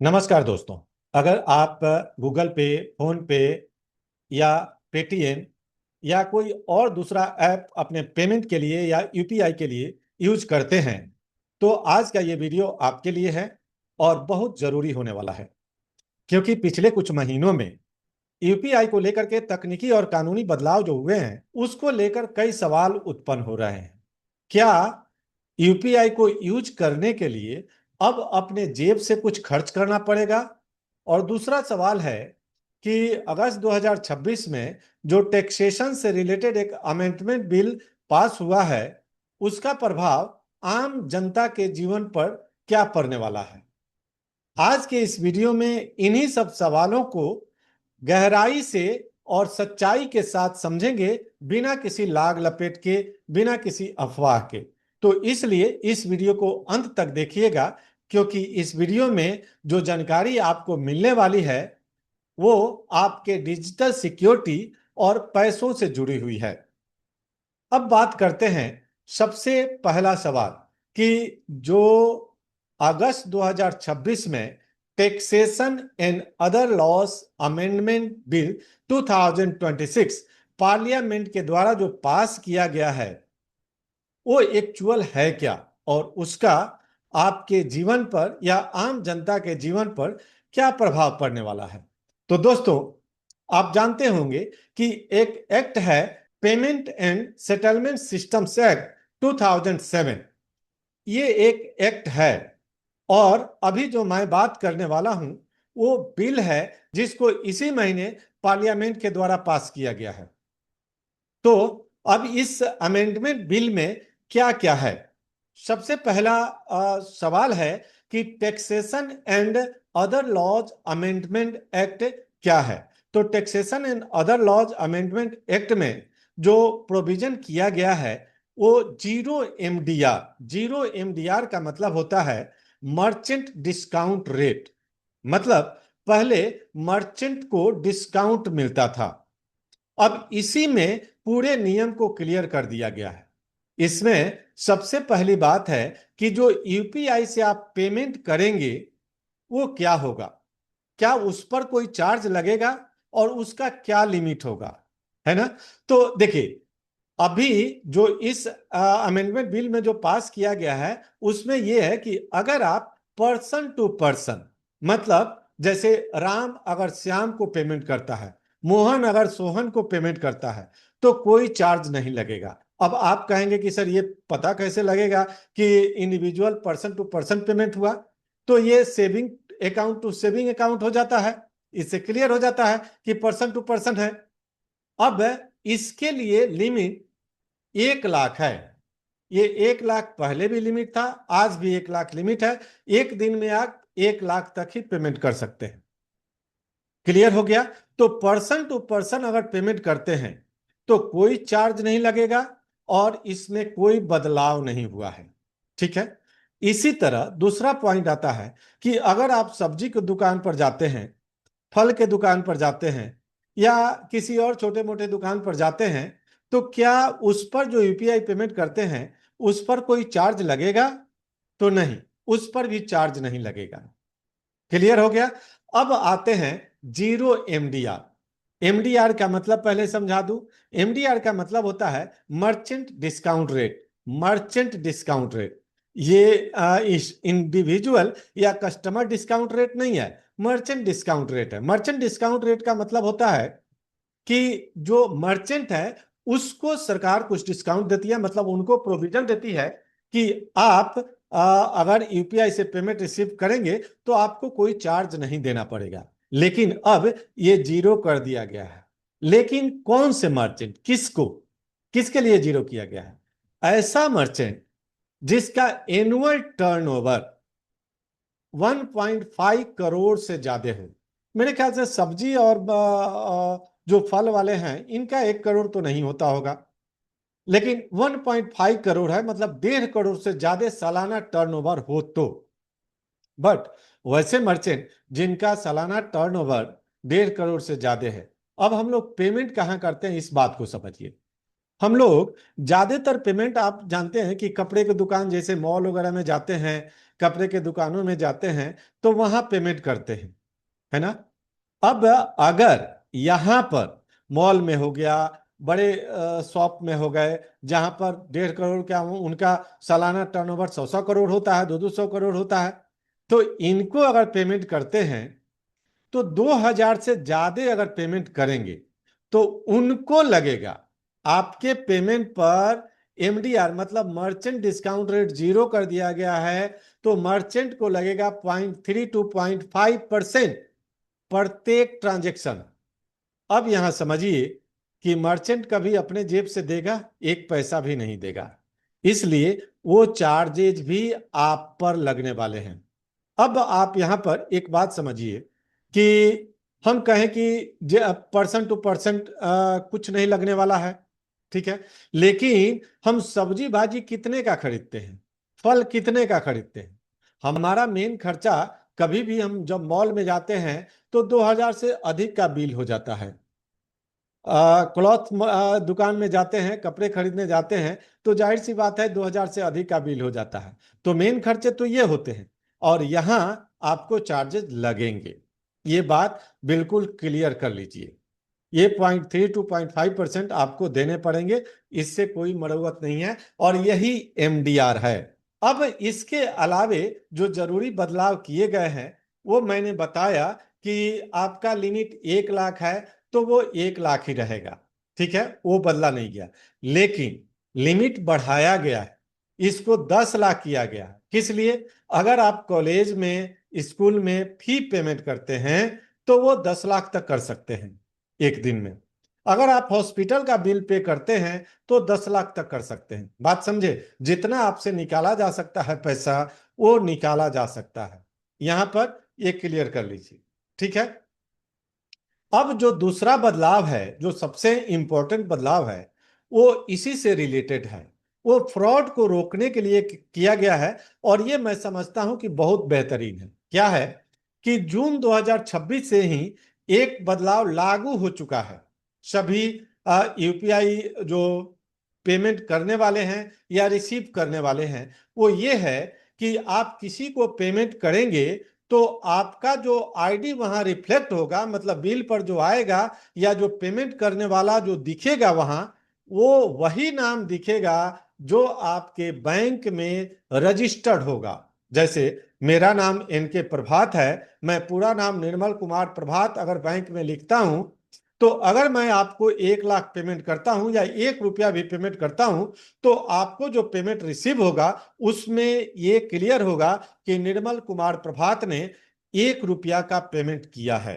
नमस्कार दोस्तों। अगर आप गूगल पे, फोन पे या पेटीएम या कोई और दूसरा ऐप अपने पेमेंट के लिए या यूपीआई के लिए यूज करते हैं तो आज का ये वीडियो आपके लिए है और बहुत जरूरी होने वाला है, क्योंकि पिछले कुछ महीनों में यूपीआई को लेकर के तकनीकी और कानूनी बदलाव जो हुए हैं उसको लेकर कई सवाल उत्पन्न हो रहे हैं। क्या यूपीआई को यूज करने के लिए अब अपने जेब से कुछ खर्च करना पड़ेगा? और दूसरा सवाल है कि अगस्त 2026 में जो टैक्सेशन से रिलेटेड एक अमेंडमेंट बिल पास हुआ है उसका प्रभाव आम जनता के जीवन पर क्या पड़ने वाला है। आज के इस वीडियो में इन्हीं सब सवालों को गहराई से और सच्चाई के साथ समझेंगे, बिना किसी लाग लपेट के, बिना किसी अफवाह के। तो इसलिए इस वीडियो को अंत तक देखिएगा, क्योंकि इस वीडियो में जो जानकारी आपको मिलने वाली है वो आपके डिजिटल सिक्योरिटी और पैसों से जुड़ी हुई है। अब बात करते हैं सबसे पहला सवाल कि जो अगस्त 2026 में taxation and other laws amendment bill 2026 parliament के द्वारा जो पास किया गया है वो एक्चुअल है क्या, और उसका आपके जीवन पर या आम जनता के जीवन पर क्या प्रभाव पड़ने वाला है। तो दोस्तों, आप जानते होंगे कि एक एक्ट है payment and settlement systems act 2007। ये एक एक्ट है और अभी जो मैं बात करने वाला हूं वो बिल है जिसको इसी महीने पार्लियामेंट के द्वारा पास किया गया है। तो अब इस अमेंडमेंट बिल में क्या क्या है? सबसे पहला सवाल है कि taxation and other laws amendment act क्या है। तो taxation and other laws amendment act में जो प्रोविजन किया गया है वो जीरो एमडीआर का मतलब होता है मर्चेंट डिस्काउंट रेट। मतलब पहले मर्चेंट को डिस्काउंट मिलता था, अब इसी में पूरे नियम को क्लियर कर दिया गया है। इसमें सबसे पहली बात है कि जो यूपीआई से आप पेमेंट करेंगे वो क्या होगा, क्या उस पर कोई चार्ज लगेगा और उसका क्या लिमिट होगा, है ना। तो देखिए, अभी जो इस अमेंडमेंट बिल में जो पास किया गया है उसमें यह है कि अगर आप पर्सन टू पर्सन, मतलब जैसे राम अगर श्याम को पेमेंट करता है, मोहन अगर सोहन को पेमेंट करता है, तो कोई चार्ज नहीं लगेगा। अब आप कहेंगे कि सर ये पता कैसे लगेगा कि individual person to person payment हुआ? तो ये saving account to saving account हो जाता है, इससे क्लियर हो जाता है कि पर्सन टू पर्सन है। अब इसके लिए लिमिट 1 लाख है। ये 1 लाख पहले भी लिमिट था, आज भी 1 लाख लिमिट है। एक दिन में आप 1 लाख तक ही पेमेंट कर सकते हैं। क्लियर हो गया? तो पर्सन टू पर्सन अगर पेमेंट करते हैं तो कोई चार्ज नहीं लगेगा और इसमें कोई बदलाव नहीं हुआ है। ठीक है। इसी तरह दूसरा पॉइंट आता है कि अगर आप सब्जी की दुकान पर जाते हैं, फल के दुकान पर जाते हैं या किसी और छोटे मोटे दुकान पर जाते हैं, तो क्या उस पर जो यूपीआई पेमेंट करते हैं उस पर कोई चार्ज लगेगा? तो नहीं, उस पर भी चार्ज नहीं लगेगा। क्लियर हो गया? अब आते हैं जीरो एमडीआर। एमडीआर का मतलब पहले समझा दूं। एमडीआर का मतलब होता है merchant discount rate. Merchant discount rate ये इंडिविजुअल या कस्टमर डिस्काउंट रेट नहीं है, मर्चेंट डिस्काउंट रेट है। मर्चेंट डिस्काउंट रेट का मतलब होता है कि जो मर्चेंट है उसको सरकार कुछ डिस्काउंट देती है, मतलब उनको प्रोविजन देती है कि आप अगर यूपीआई से पेमेंट रिसीव करेंगे तो आपको कोई चार्ज नहीं देना पड़ेगा। लेकिन अब ये जीरो कर दिया गया है। लेकिन कौन से मर्चेंट, किसको, किसके लिए जीरो किया गया है? ऐसा मर्चेंट जिसका एनुअल टर्नओवर 1.5 करोड़ से ज्यादा हो। मेरे ख्याल से सब्जी और जो फल वाले हैं इनका 1 करोड़ तो नहीं होता होगा, लेकिन 1.5 करोड़ है, मतलब 1.5 करोड़ से ज्यादा सालाना टर्नओवर हो तो। बट वैसे मर्चेंट जिनका सालाना टर्नओवर 1.5 करोड़ से ज्यादा है, अब हम लोग पेमेंट कहाँ करते हैं इस बात को समझिए। हम लोग ज्यादातर पेमेंट आप जानते हैं कि कपड़े की दुकान जैसे मॉल वगैरह में जाते हैं कपड़े के दुकानों में जाते हैं तो वहां पेमेंट करते हैं, है ना। अब अगर यहां पर मॉल में हो गया, बड़े शॉप में हो गए, जहां पर 1.5 करोड़ क्या उनका सालाना टर्नओवर 100-100 करोड़ होता है, 200-200 करोड़ होता है, तो इनको अगर पेमेंट करते हैं तो 2,000 से ज्यादा अगर पेमेंट करेंगे तो उनको लगेगा, आपके पेमेंट पर एमडीआर मतलब मर्चेंट डिस्काउंट रेट 0 कर दिया गया है, तो मर्चेंट को लगेगा 0.3 to 0.5% प्रत्येक ट्रांजेक्शन। अब यहां समझिए कि मर्चेंट कभी अपने जेब से देगा, एक पैसा भी नहीं देगा, इसलिए वो चार्जेज भी आप पर लगने वाले हैं। अब आप यहां पर एक बात समझिए कि हम कहें कि पर्सन टू पर्सन कुछ नहीं लगने वाला है, ठीक है, लेकिन हम सब्जी भाजी कितने का खरीदते हैं, फल कितने का खरीदते हैं, हमारा मेन खर्चा कभी भी हम जब मॉल में जाते हैं तो 2,000 से अधिक का बिल हो जाता है। क्लॉथ दुकान में जाते हैं, कपड़े खरीदने जाते हैं, तो जाहिर सी बात है 2,000 से अधिक का बिल हो जाता है। तो मेन खर्चे तो ये होते हैं, और यहां आपको चार्जेस लगेंगे, ये बात बिल्कुल क्लियर कर लीजिए। ये 0.3 to 0.5% आपको देने पड़ेंगे, इससे कोई मरम्मत नहीं है, और यही एमडीआर है। अब इसके अलावे जो जरूरी बदलाव किए गए हैं वो मैंने बताया कि आपका लिमिट 1 लाख है तो वो 1 लाख ही रहेगा, ठीक है, वो बदला नहीं गया। लेकिन लिमिट बढ़ाया गया है, इसको 10 लाख किया गया है। किस लिए? अगर आप कॉलेज में, स्कूल में फी पेमेंट करते हैं तो वो 10 लाख तक कर सकते हैं एक दिन में। अगर आप हॉस्पिटल का बिल पे करते हैं तो 10 लाख तक कर सकते हैं। बात समझे? जितना आपसे निकाला जा सकता है पैसा वो निकाला जा सकता है, यहां पर ये क्लियर कर लीजिए, ठीक है। अब जो दूसरा बदलाव है, जो सबसे इंपॉर्टेंट बदलाव है, वो इसी से रिलेटेड है, वो फ्रॉड को रोकने के लिए किया गया है, और ये मैं समझता हूं कि बहुत बेहतरीन है। क्या है कि जून 2026 से ही एक बदलाव लागू हो चुका है। सभी यूपीआई जो पेमेंट करने वाले हैं या रिसीव करने वाले हैं, वो ये है कि आप किसी को पेमेंट करेंगे तो आपका जो आईडी वहां रिफ्लेक्ट होगा, मतलब बिल पर जो आएगा या जो पेमेंट करने वाला जो दिखेगा वहां, वो वही नाम दिखेगा जो आपके बैंक में रजिस्टर्ड होगा। जैसे मेरा नाम एनके प्रभात है, मैं पूरा नाम निर्मल कुमार प्रभात अगर बैंक में लिखता हूं, तो अगर मैं आपको 1 लाख पेमेंट करता हूं या 1 रुपया भी पेमेंट करता हूं, तो आपको जो पेमेंट रिसीव होगा उसमें ये क्लियर होगा कि निर्मल कुमार प्रभात ने 1 रुपया का पेमेंट किया है।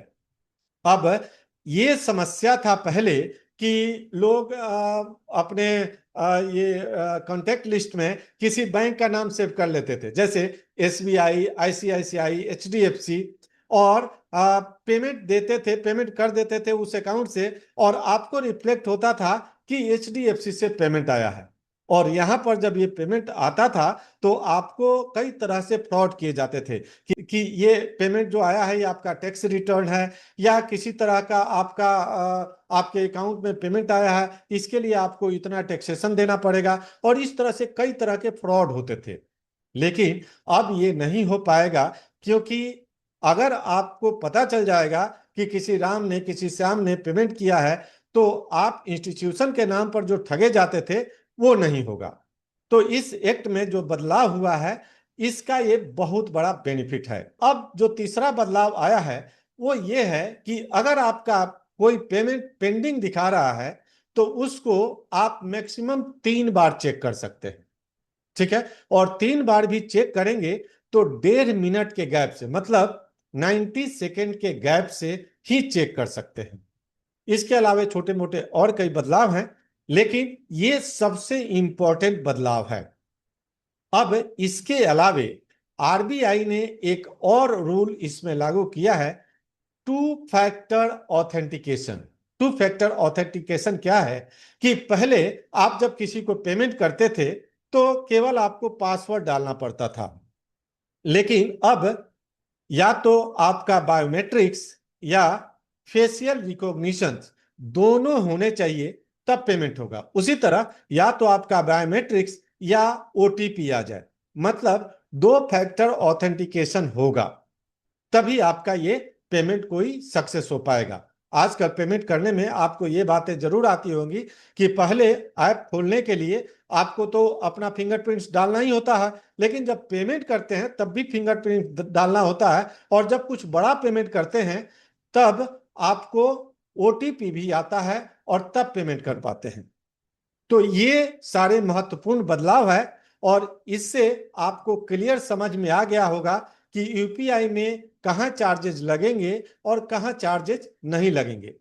अब ये समस्या था पहले कि लोग अपने ये कॉन्टेक्ट लिस्ट में किसी बैंक का नाम सेव कर लेते थे, जैसे एसबीआई, आईसीआईसीआई, एचडीएफसी, और पेमेंट देते थे, पेमेंट कर देते थे उस अकाउंट से, और आपको रिफ्लेक्ट होता था कि एचडीएफसी से पेमेंट आया है। और यहां पर जब ये पेमेंट आता था तो आपको कई तरह से फ्रॉड किए जाते थे कि ये पेमेंट जो आया है ये आपका टैक्स रिटर्न है, या किसी तरह का आपका आपके अकाउंट में पेमेंट आया है, इसके लिए आपको इतना टैक्सेशन देना पड़ेगा, और इस तरह से कई तरह के फ्रॉड होते थे। लेकिन अब ये नहीं हो पाएगा, क्योंकि अगर आपको पता चल जाएगा कि किसी राम ने, किसी श्याम ने पेमेंट किया है, तो आप इंस्टीट्यूशन के नाम पर जो ठगे जाते थे वो नहीं होगा। तो इस एक्ट में जो बदलाव हुआ है इसका ये बहुत बड़ा बेनिफिट है। अब जो तीसरा बदलाव आया है वो ये है कि अगर आपका कोई पेमेंट पेंडिंग दिखा रहा है तो उसको आप मैक्सिमम 3 बार चेक कर सकते हैं, ठीक है। और 3 बार भी चेक करेंगे तो 1.5 मिनट के गैप से, मतलब 90 सेकेंड के गैप से ही चेक कर सकते हैं। इसके अलावा छोटे मोटे और कई बदलाव हैं, लेकिन ये सबसे इंपॉर्टेंट बदलाव है। अब इसके अलावे आरबीआई ने एक और रूल इसमें लागू किया है, two factor authentication. Two factor authentication क्या है कि पहले आप जब किसी को पेमेंट करते थे तो केवल आपको पासवर्ड डालना पड़ता था, लेकिन अब या तो आपका बायोमेट्रिक्स या फेशियल रिकॉग्निशन दोनों होने चाहिए, तब पेमेंट होगा। उसी तरह या तो आपका बायोमेट्रिक्स या ओटीपी आ जाए, मतलब 2 फैक्टर ऑथेंटिकेशन होगा, तभी आपका ये पेमेंट कोई सक्सेस हो पाएगा। आजकल पेमेंट करने में आपको ये बातें जरूर आती होंगी कि पहले ऐप खोलने के लिए आपको तो अपना फिंगरप्रिंट्स डालना ही होता है, लेकिन जब पेमेंट करते हैं तब भी फिंगरप्रिंट डालना होता है, और जब कुछ बड़ा पेमेंट करते हैं तब आपको ओटीपी भी आता है और तब पेमेंट कर पाते हैं। तो ये सारे महत्वपूर्ण बदलाव है, और इससे आपको क्लियर समझ में आ गया होगा कि यूपीआई में कहाँ चार्जेस लगेंगे और कहाँ चार्जेस नहीं लगेंगे।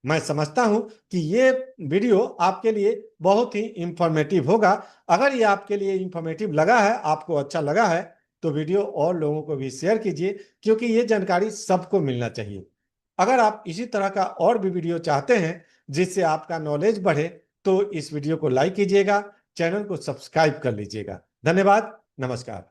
मैं समझता हूं कि ये वीडियो आपके लिए बहुत ही इंफॉर्मेटिव होगा। अगर ये आपके लिए इंफॉर्मेटिव लगा है, आपको अच्छा लगा है, तो वीडियो और लोगों को भी शेयर कीजिए, क्योंकि ये जानकारी सबको मिलना चाहिए। अगर आप इसी तरह का और भी वीडियो चाहते हैं जिससे आपका नॉलेज बढ़े, तो इस वीडियो को लाइक कीजिएगा, चैनल को सब्सक्राइब कर लीजिएगा। धन्यवाद, नमस्कार।